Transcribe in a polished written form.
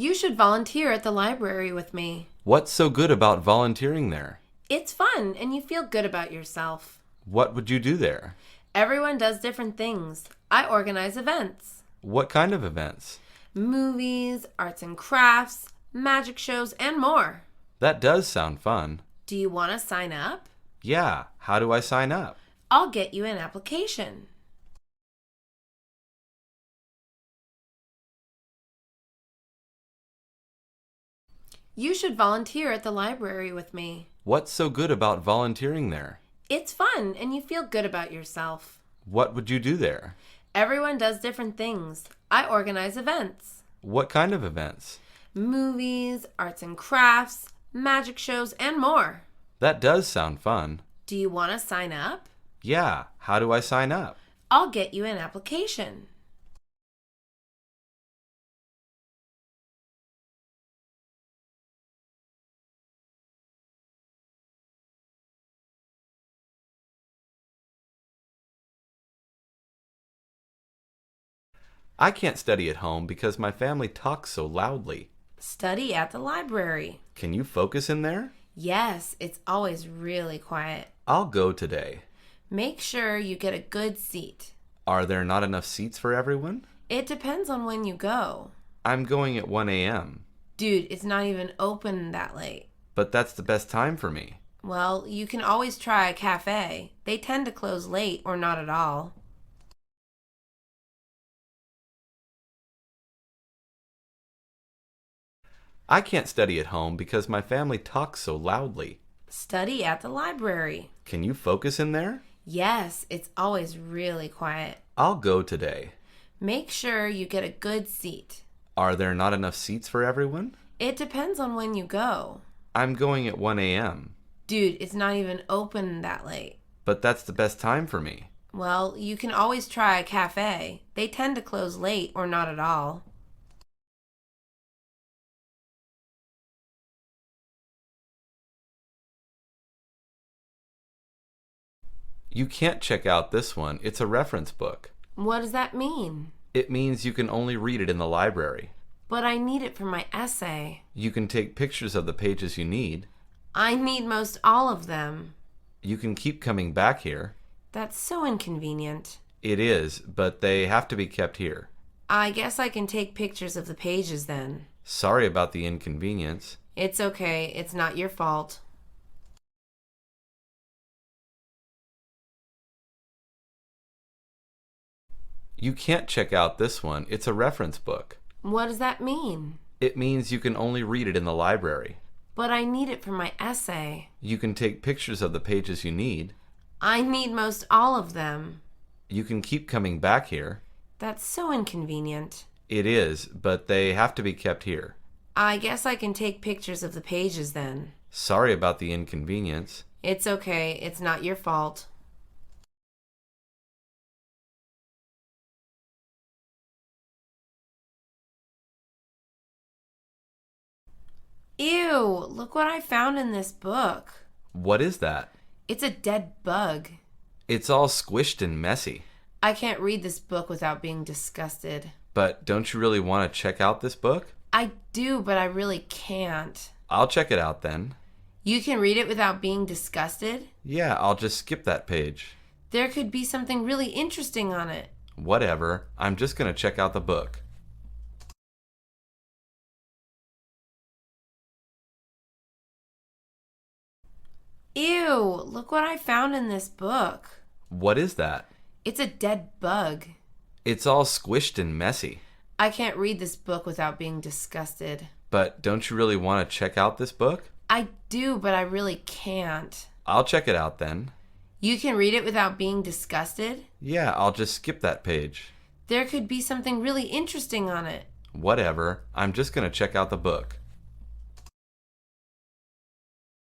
You should volunteer at the library with me. What's so good about volunteering there? It's fun and you feel good about yourself. What would you do there? Everyone does different things. I organize events. What kind of events? Movies, arts and crafts, magic shows, and more. That does sound fun. Do you want to sign up? Yeah, how do I sign up? I'll get you an application. You should volunteer at the library with me. What's so good about volunteering there? It's fun and you feel good about yourself. What would you do there? Everyone does different things. I organize events. What kind of events? Movies, arts and crafts, magic shows, and more. That does sound fun. Do you want to sign up? Yeah, how do I sign up? I'll get you an application. I can't study at home because my family talks so loudly. Study at the library. Can you focus in there? Yes, it's always really quiet. I'll go today. Make sure you get a good seat. Are there not enough seats for everyone? It depends on when you go. I'm going at 1 a.m. Dude, it's not even open that late. But that's the best time for me. Well, you can always try a cafe. They tend to close late or not at all. I can't study at home because my family talks so loudly. Study at the library. Can you focus in there? Yes, it's always really quiet. I'll go today. Make sure you get a good seat. Are there not enough seats for everyone? It depends on when you go. I'm going at 1 a.m. Dude, it's not even open that late. But that's the best time for me. Well, you can always try a cafe. They tend to close late or not at all. You can't check out this one. It's a reference book. What does that mean? It means you can only read it in the library. But I need it for my essay. You can take pictures of the pages you need. I need most all of them. You can keep coming back here. That's so inconvenient. It is, but they have to be kept here. I guess I can take pictures of the pages then. Sorry about the inconvenience. It's okay. It's not your fault. You can't check out this one. It's a reference book. What does that mean? It means you can only read it in the library. But I need it for my essay. You can take pictures of the pages you need. I need most all of them. You can keep coming back here. That's so inconvenient. It is, but they have to be kept here. I guess I can take pictures of the pages then. Sorry about the inconvenience. It's okay. It's not your fault. Ew, look what I found in this book. What is that? It's a dead bug. It's all squished and messy. I can't read this book without being disgusted. But don't you really want to check out this book? I do, but I really can't. I'll check it out then. You can read it without being disgusted? Yeah, I'll just skip that page. There could be something really interesting on it. Whatever, I'm just going to check out the book. Ew, look what I found in this book. What is that? It's a dead bug. It's all squished and messy. I can't read this book without being disgusted. But don't you really want to check out this book? I do, but I really can't. I'll check it out then. You can read it without being disgusted? Yeah, I'll just skip that page. There could be something really interesting on it. Whatever, I'm just going to check out the book.